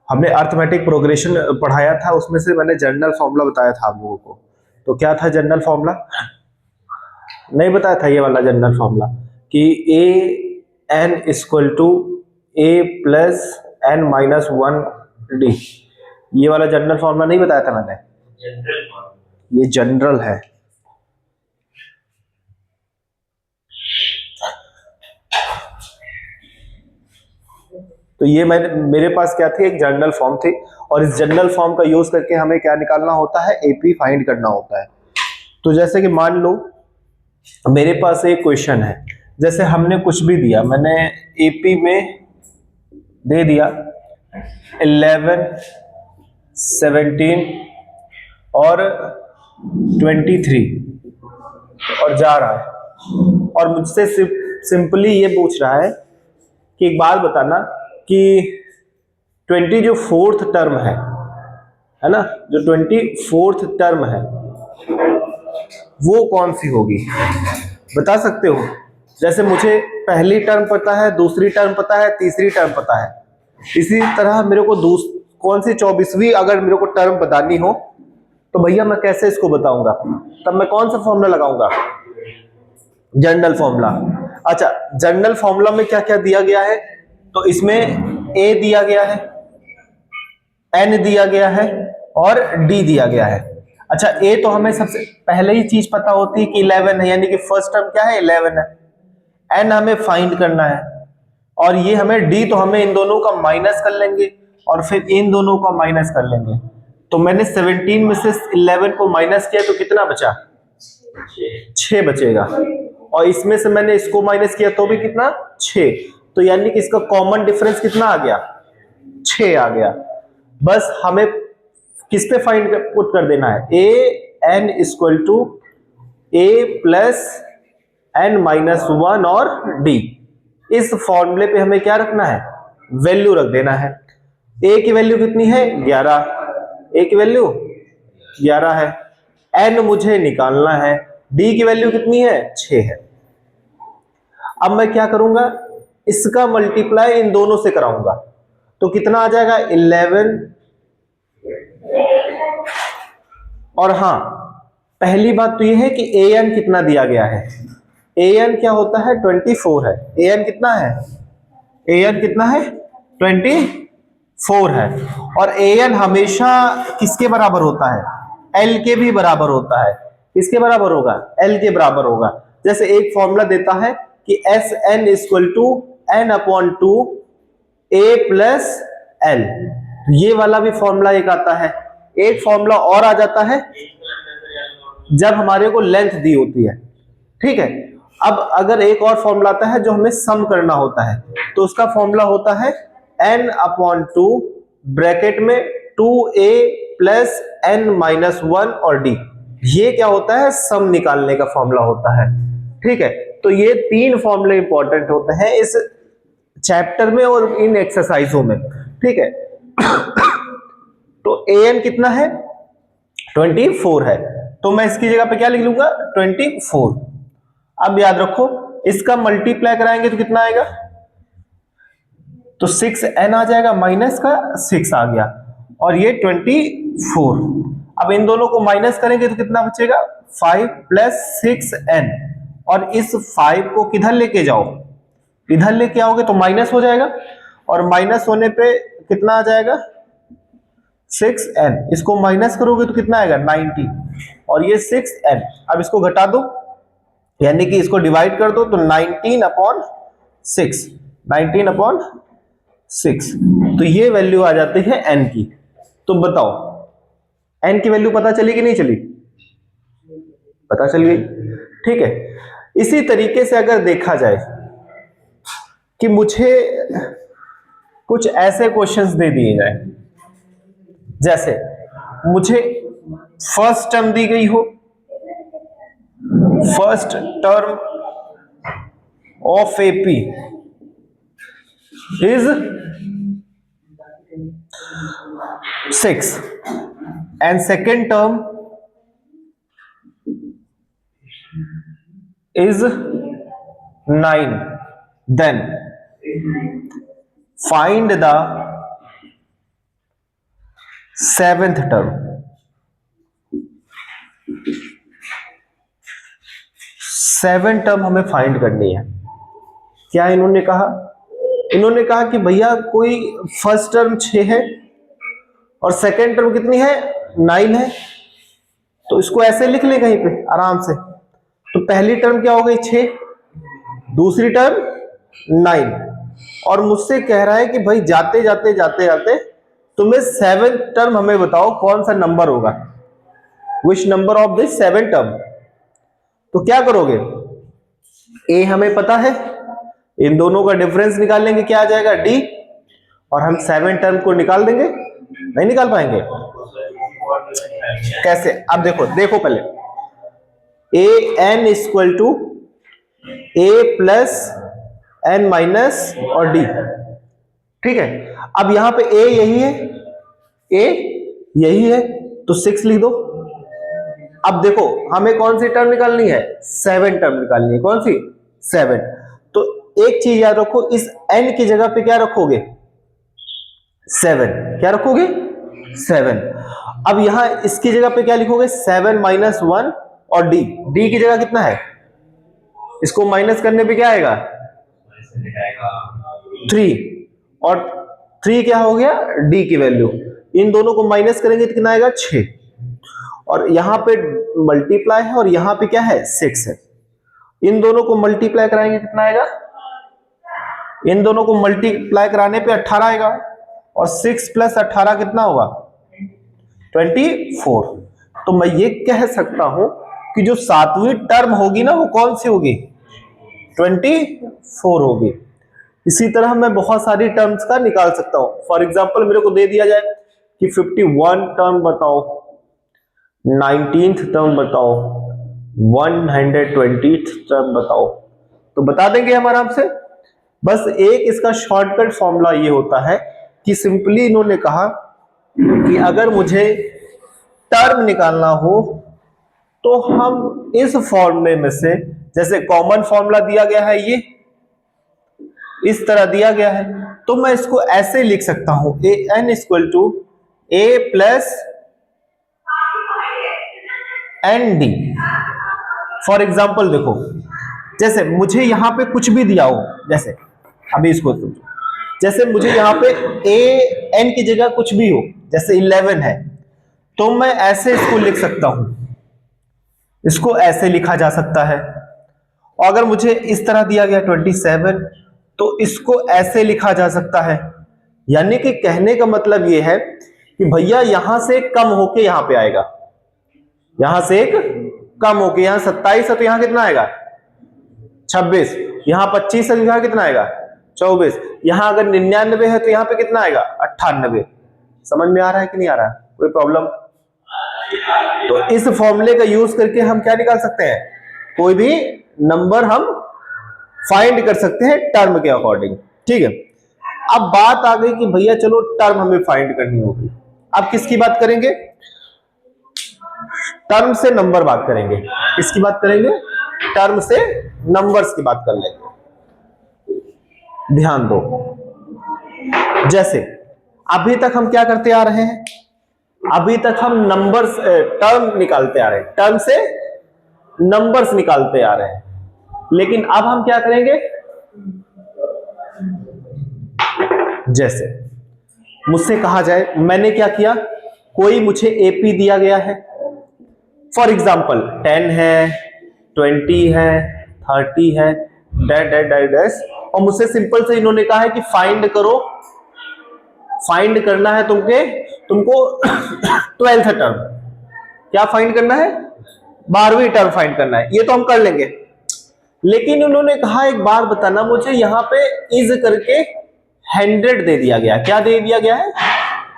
हमने arithmetic progression पढ़ाया था, उसमें से मैंने जनरल फॉर्मूला बताया था आप लोगों को। तो क्या था जनरल फॉर्मूला? नहीं बताया था ये वाला जनरल फॉर्मूला कि a n equal to A plus N minus one d. ये वाला जनरल फॉर्मूला नहीं बताया था मैंने? ये जनरल है। तो ये मेरे पास क्या थी, एक जनरल फॉर्म थी, और इस जनरल फॉर्म का यूज करके हमें क्या निकालना होता है, एपी फाइंड करना होता है। तो जैसे कि मान लो मेरे पास एक क्वेश्चन है, जैसे हमने कुछ भी दिया, मैंने एपी में दे दिया 11, 17 और 23 और जा रहा है, और मुझसे सिंपली ये पूछ रहा है कि एक बात बताना कि 20 जो फोर्थ टर्म है ना, जो 24th टर्म है वो कौन सी होगी, बता सकते हो? जैसे मुझे पहली टर्म पता है, दूसरी टर्म पता है, तीसरी टर्म पता है, इसी तरह मेरे को कौन सी 24वीं अगर मेरे को टर्म बतानी हो तो भैया मैं कैसे इसको बताऊंगा? तब मैं कौन सा फॉर्मूला लगाऊंगा? General formula. अच्छा, जनरल फॉर्मूला में क्या क्या दिया गया है? तो इसमें ए दिया गया है, एन दिया गया है और डी दिया गया है। अच्छा, ए तो हमें सबसे पहले ही चीज पता होती है कि 11 है, यानी कि फर्स्ट टर्म क्या है, 11 है। एन हमें फाइंड करना है, और ये हमें डी तो हमें इन दोनों का माइनस कर लेंगे और फिर इन दोनों का माइनस कर लेंगे। तो मैंने 17 में से 11 को माइनस किया तो कितना बचा? 6 बचेगा, और इसमें से मैंने इसको माइनस किया तो भी कितना? 6। तो यानी कि इसका कॉमन डिफरेंस कितना आ गया? 6 आ गया। बस हमें किस पे फाइंड पुट कर देना है, a n equal to A plus N minus one और डी। इस फॉर्मूले पे हमें क्या रखना है, वैल्यू रख देना है। ए की वैल्यू कितनी है? 11। ए की वैल्यू 11 है। एन मुझे निकालना है, डी की वैल्यू कितनी है? 6 है। अब मैं क्या करूंगा, इसका मल्टीप्लाई इन दोनों से कराऊंगा, तो कितना आ जाएगा? 11। और हाँ, पहली बात तो यह है कि ए एन कितना दिया गया है। ए एन क्या होता है? 24 है। ए एन कितना है? ए एन कितना है? 24 है। और ए एन हमेशा किसके बराबर होता है? एल के भी बराबर होता है। किसके बराबर होगा? एल के बराबर होगा। जैसे एक फॉर्मूला देता है कि S N equal to N upon two A plus L, ये वाला भी फॉर्मूला एक आता है। एक फॉर्मूला और आ जाता है जब हमारे को लेंथ दी होती है, ठीक है। अब अगर एक और फॉर्मूला आता है जो हमें सम करना होता है, तो उसका फॉर्मूला होता है n अपॉन टू ब्रैकेट में 2a प्लस n माइनस 1 और d। ये क्या होता है? सम निकालने का फॉर्मूला होता है, ठीक है। तो ये 3 फॉर्मूले इंपॉर्टेंट होते हैं इस चैप्टर में और इन एक्सरसाइजों में, ठीक है। तो an कितना है? 24 है, तो मैं इसकी जगह पे क्या लिख लूंगा? 24। अब याद रखो, इसका मल्टीप्लाई कराएंगे तो कितना आएगा? तो 6n आ जाएगा, माइनस का 6 आ गया, और ये 24। अब इन दोनों को माइनस करेंगे तो कितना बचेगा? 5 प्लस 6n। और इस 5 को किधर लेके जाओ? इधर लेके आओगे तो माइनस हो जाएगा, और माइनस होने पे कितना आ जाएगा? 6n। इसको माइनस करोगे तो कितना आएगा? 90, और ये 6n। अब इसको घटा दो, यानी कि इसको डिवाइड कर दो, तो 19 अपॉन 6, 19 अपॉन 6। तो ये वैल्यू आ जाती है n की। तो बताओ n की वैल्यू पता चली कि नहीं चली? पता चल गई, ठीक है। इसी तरीके से अगर देखा जाए कि मुझे कुछ ऐसे क्वेश्चंस दे दिए जाए, जैसे मुझे फर्स्ट टर्म दी गई हो, first term of AP is 6 and second term is 9, then find the seventh term, seven term हमें फाइंड करनी है। क्या इन्होंने कहा? इन्होंने कहा कि भैया कोई फर्स्ट टर्म 6 है और सेकेंड टर्म कितनी है? 9 है। तो इसको ऐसे लिख ले कहीं पे आराम से। तो पहली टर्म क्या हो गई? 6, दूसरी टर्म 9, और मुझसे कह रहा है कि भाई जाते जाते जाते जाते तुम्हें सेवन टर्म हमें बताओ कौन सा नंबर होगा, which number of this seven term. तो क्या करोगे? ए हमें पता है, इन दोनों का डिफरेंस निकाल लेंगे, क्या आ जाएगा? डी, और हम सेवन टर्म को निकाल देंगे। नहीं निकाल पाएंगे? कैसे? अब देखो देखो पहले, a n equal to A plus N minus और डी, ठीक है। अब यहां पे ए यही है, ए यही है, तो 6 लिख दो। अब देखो हमें कौन सी टर्म निकालनी है? सेवन टर्म निकालनी है। कौन सी? सेवन। तो एक चीज याद रखो, इस n की जगह पे क्या रखोगे? 7। क्या रखोगे? 7। अब यहां इसकी जगह पे क्या लिखोगे? 7 माइनस 1 और डी, डी की जगह कितना है? इसको माइनस करने पे क्या आएगा? 3, और 3 क्या हो गया? डी की वैल्यू। इन दोनों को माइनस करेंगे तो कितना आएगा? 6, और यहां पे मल्टीप्लाई है और यहां पे क्या है? 6 है। इन दोनों को मल्टीप्लाई कराएंगे कितना आएगा? इन दोनों को मल्टीप्लाई कराने पे 18 आएगा, और 6 प्लस 18 कितना होगा? 24। तो मैं ये कह सकता हूं कि जो सातवीं टर्म होगी ना, वो कौन सी होगी? 24 होगी। इसी तरह मैं बहुत सारी टर्म्स का निकाल सकता हूं। फॉर एग्जाम्पल मेरे को दे दिया जाए कि 51 टर्म बताओ, 19th टर्म बताओ, 120th टर्म बताओ, तो बता देंगे हम आराम से। बस एक इसका शॉर्टकट फॉर्मूला ये होता है कि सिंपली इन्होंने कहा कि अगर मुझे टर्म निकालना हो तो हम इस फॉर्मूले में से, जैसे कॉमन फॉर्मूला दिया गया है, ये इस तरह दिया गया है, तो मैं इसको ऐसे लिख सकता हूं, a n equal to A plus n d. For example देखो, जैसे मुझे यहां पे कुछ भी दिया हो, जैसे अभी इसको समझो, जैसे मुझे यहाँ पे ए एन की जगह कुछ भी हो, जैसे 11 है, तो मैं ऐसे इसको लिख सकता हूं, इसको ऐसे लिखा जा सकता है। और अगर मुझे इस तरह दिया गया 27, तो इसको ऐसे लिखा जा सकता है। यानी कि कहने का मतलब यह है कि भैया यहां से कम होके यहां पे आएगा, यहां से एक कम होके, यहां 27 है तो यहां कितना आएगा? 26। यहां 25 है तो यहां कितना आएगा? 24। यहां अगर 99 है तो यहां पे कितना आएगा? 98। समझ में आ रहा है कि नहीं आ रहा है? कोई प्रॉब्लम? तो इस फॉर्मूले का यूज करके हम क्या निकाल सकते हैं? कोई भी नंबर हम फाइंड कर सकते हैं टर्म के अकॉर्डिंग, ठीक है। अब बात आ गई कि भैया चलो टर्म हमें फाइंड करनी होगी। अब किसकी बात करेंगे? टर्म से नंबर बात करेंगे। किसकी बात करेंगे? टर्म से नंबर्स की बात कर लेंगे। ध्यान दो, जैसे अभी तक हम क्या करते आ रहे हैं? अभी तक हम नंबर्स टर्म निकालते आ रहे हैं, टर्म से नंबर्स निकालते आ रहे हैं। लेकिन अब हम क्या करेंगे? जैसे मुझसे कहा जाए, मैंने क्या किया, कोई मुझे एपी दिया गया है, फॉर एग्जाम्पल 10 है, 20 है, 30 है, डैश डैश डैश डैश, और मुझसे सिंपल से इन्होंने कहा है कि फाइंड करो, फाइंड करना है तुमको 12th टर्म। क्या फाइंड करना है? 12वीं टर्म फाइंड करना है। ये तो हम कर लेंगे, लेकिन उन्होंने कहा एक बार बताना मुझे, यहां पे इज करके 100 दे दिया गया। क्या दे दिया गया है?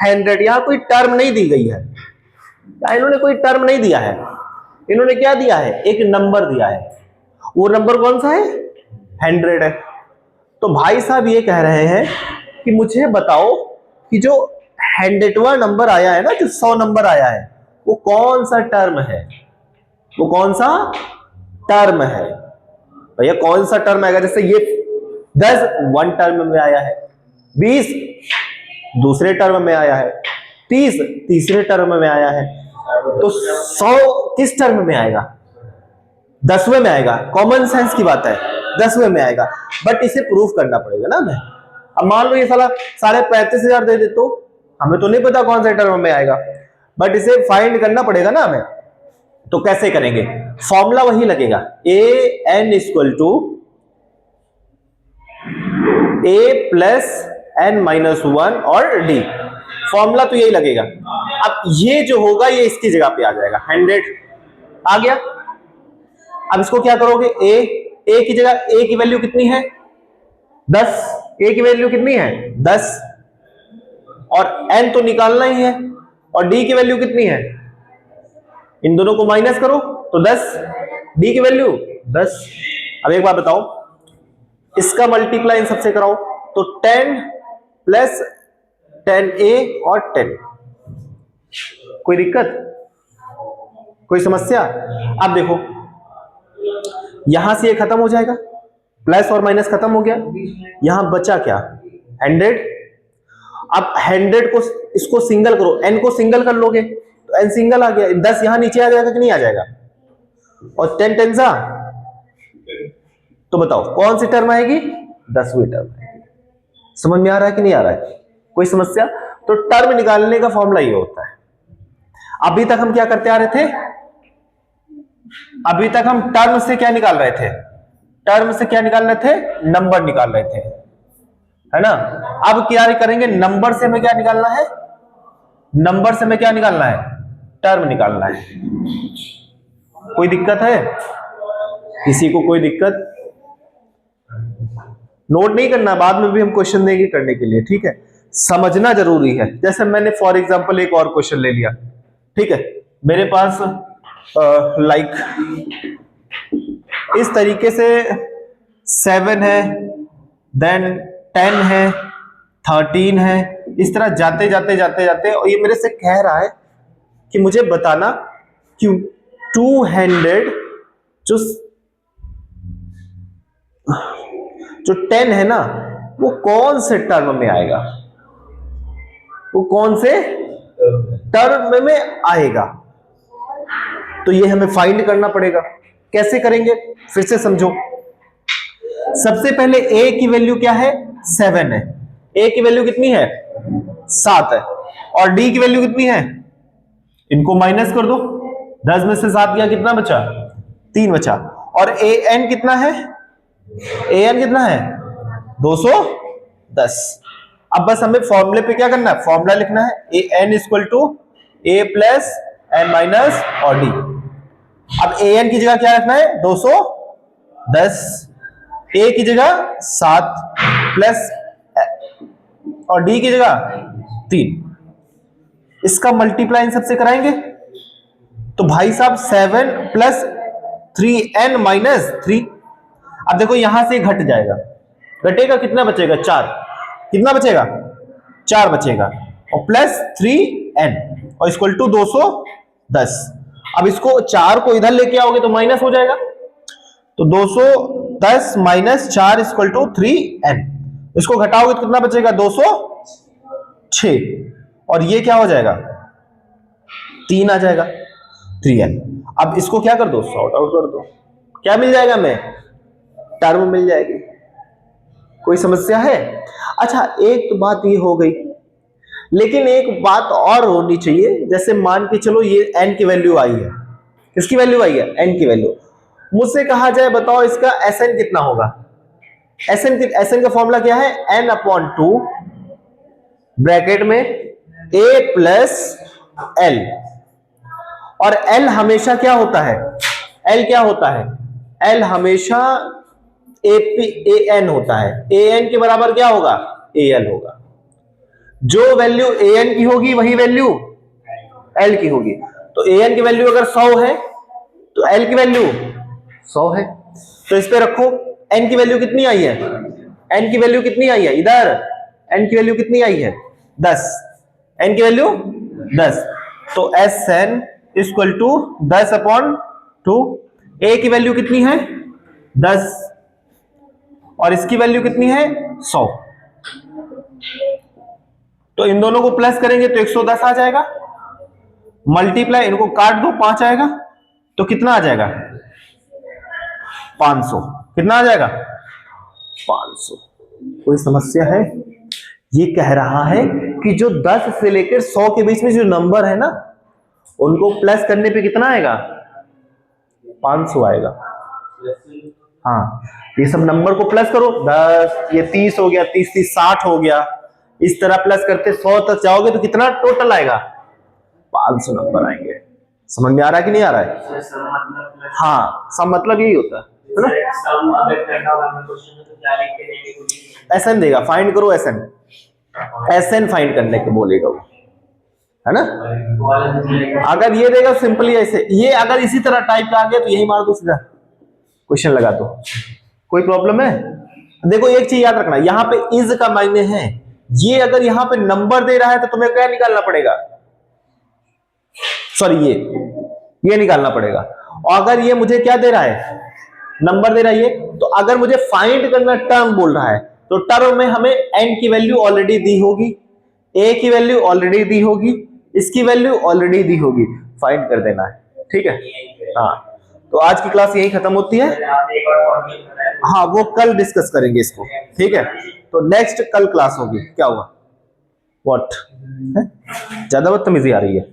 100। यहां कोई टर्म नहीं दी गई है, इन्होंने कोई टर्म नहीं दिया है, इन्होंने क्या दिया है? एक नंबर दिया है। वो नंबर कौन सा है? 100 है। तो भाई साहब ये कह रहे हैं कि मुझे बताओ कि जो 100वां नंबर आया है ना, जो 100 नंबर आया है, वो कौन सा टर्म है? वो कौन सा टर्म है? भैया कौन सा टर्म आएगा? जैसे ये 10 वन टर्म में आया है, 20 दूसरे टर्म में आया है, 30 तीसरे टर्म में आया है, तो 100 किस टर्म में आएगा? 10वें में आएगा। कॉमन सेंस की बात है, 10वें में आएगा, बट इसे प्रूफ करना पड़ेगा ना हमें। अब मान लो ये साला 35,500 दे दे, तो हमें तो नहीं पता कौन से टर्म में आएगा, बट इसे फाइंड करना पड़ेगा ना हमें। तो कैसे करेंगे? फॉर्मूला वही लगेगा, a n equal to A plus N minus 1 और डी। फॉर्मूला तो यही लगेगा। अब ये जो होगा ये इसकी जगह पे आ जाएगा, 100 आ गया। अब इसको क्या करोगे? ए की जगह ए की वैल्यू कितनी है? 10। ए की वैल्यू कितनी है? 10। और एन तो निकालना ही है, और डी की वैल्यू कितनी है? इन दोनों को माइनस करो तो 10, डी की वैल्यू 10। अब एक बात बताओ, इसका मल्टीप्लाई इन सबसे कराओ तो 10 प्लस 10a और 10। कोई दिक्कत, कोई समस्या? अब देखो यहां से ये खत्म हो जाएगा, प्लस और माइनस खत्म हो गया, यहां बचा क्या? 100। अब 100 को इसको सिंगल करो, n को सिंगल कर लोगे तो n सिंगल आ गया, 10 यहां नीचे आ जाएगा कि नहीं आ जाएगा? और 10 टेंसा, तो बताओ कौन सी टर्म आएगी? 10वीं टर्म आएगी। समझ में आ रहा है कि नहीं आ रहा है? कोई समस्या? तो टर्म निकालने का फॉर्मूला ये होता है। अभी तक हम क्या करते आ रहे थे? अभी तक हम टर्म से क्या निकाल रहे थे? टर्म से क्या निकाल रहे थे? नंबर निकाल रहे थे, है ना? अब क्या करेंगे? नंबर से हमें क्या निकालना है? नंबर से हमें क्या निकालना है? टर्म निकालना है। कोई दिक्कत है? किसी को कोई दिक्कत? नोट नहीं करना, बाद में भी हम क्वेश्चन देंगे करने के लिए, ठीक है? समझना जरूरी है। जैसे मैंने फॉर एग्जांपल एक और क्वेश्चन ले लिया, ठीक है? मेरे पास लाइक इस तरीके से 7 है, देन 10 है, 13 है, इस तरह जाते जाते जाते जाते, और ये मेरे से कह रहा है कि मुझे बताना कि 200 जो 10 है ना, वो कौन से टर्म में आएगा? वो कौन से टर्म में आएगा? तो ये हमें फाइंड करना पड़ेगा। कैसे करेंगे? फिर से समझो। सबसे पहले a की वैल्यू क्या है? 7 है। a की वैल्यू कितनी है? 7 है। और d की वैल्यू कितनी है? इनको माइनस कर दो, 10 में से 7 गया, कितना बचा? 3 बचा। और an कितना है? an कितना है? 210। अब बस हमें फॉर्मूले पे क्या करना है? फॉर्मूला लिखना है, an equal to a plus N minus और डी। अब an की जगह क्या रखना है? 210, a की जगह 7 प्लस और d की जगह 3। इसका मल्टीप्लाई इन सबसे कराएंगे तो भाई साहब 7 प्लस 3n माइनस 3। अब देखो यहां से घट जाएगा, घटेगा, कितना बचेगा? 4। कितना बचेगा? 4 बचेगा, और प्लस 3n और इक्वल टू 210। अब इसको 4 को इधर लेके आओगे तो माइनस हो जाएगा, तो 210 माइनस 4 इक्वल टू 3n। इसको घटाओगे तो कितना बचेगा? 206। और ये क्या हो जाएगा? 3 आ जाएगा, 3n। अब इसको क्या कर दो? सॉर्ट आउट कर दो। क्या मिल जाएगा हमें? टर्म मिल जाएगी। कोई समस्या है? अच्छा, एक तो बात ये हो गई, लेकिन एक बात और होनी चाहिए। जैसे मान के चलो ये n की वैल्यू आई है। किसकी वैल्यू आई है? n की वैल्यू। मुझसे कहा जाए बताओ इसका Sn कितना होगा? Sn का फॉर्मूला क्या है? n/2 ब्रैकेट में a प्लस l। और l हमेशा क्या होता है? l क्या होता है? l हमेशा an होता है। an के बराबर क्या होगा? al होगा। जो वैल्यू an की होगी वही वैल्यू l की होगी। तो an की वैल्यू अगर 100 है तो l की वैल्यू 100 है। तो इस पे रखो, n की वैल्यू कितनी आई है? n की वैल्यू कितनी आई है? इधर n की वैल्यू कितनी आई है? 10। n की वैल्यू 10, तो Sn इक्वल टू 10/2। a की वैल्यू कितनी है? 10, और इसकी वैल्यू कितनी है? 100। तो इन दोनों को प्लस करेंगे तो 110 आ जाएगा, मल्टीप्लाई इनको काट दो 5 आएगा, तो कितना आ जाएगा 500। कितना आ जाएगा 500। कोई समस्या है? ये कह रहा है कि जो 10 से लेकर 100 के बीच में जो नंबर है ना, उनको प्लस करने पे कितना आएगा 500 आएगा। हाँ, ये सब नंबर को प्लस करो, 10 ये 30 हो गया, 30 30 60 हो गया, इस तरह प्लस करते 100 तक जाओगे तो कितना टोटल आएगा 500 नंबर आएंगे। समझ में आ रहा है कि नहीं आ रहा है? हाँ, सब मतलब यही होता है ना। एसएन देगा, फाइंड करो एसएन, एसएन फाइंड करने के बोलेगा वो, है ना। अगर ये देगा सिंपली ऐसे, ये अगर इसी तरह टाइप का आ गया तो यही मार दो, सीधा क्वेश्चन लगा दो। कोई प्रॉब्लम है? देखो एक चीज याद रखना, यहाँ पे इज का मायने है, ये अगर यहाँ पे नंबर दे रहा है तो तुम्हें क्या निकालना पड़ेगा, सॉरी ये निकालना पड़ेगा। और अगर ये मुझे क्या दे रहा है, नंबर दे रहा है ये, तो अगर मुझे फाइंड करना टर्म बोल रहा है तो टर्म में हमें n की वैल्यू ऑलरेडी दी होगी, a की वैल्यू ऑलरेडी दी होगी, इसकी वैल्यू ऑलरेडी दी होगी, फाइंड कर देना है। ठीक है, हाँ, तो आज की क्लास यही खत्म होती है। हाँ, वो कल डिस्कस करेंगे इसको, ठीक है। तो नेक्स्ट कल क्लास होगी। क्या हुआ, व्हाट, ज्यादा बदतमीजी आ रही है?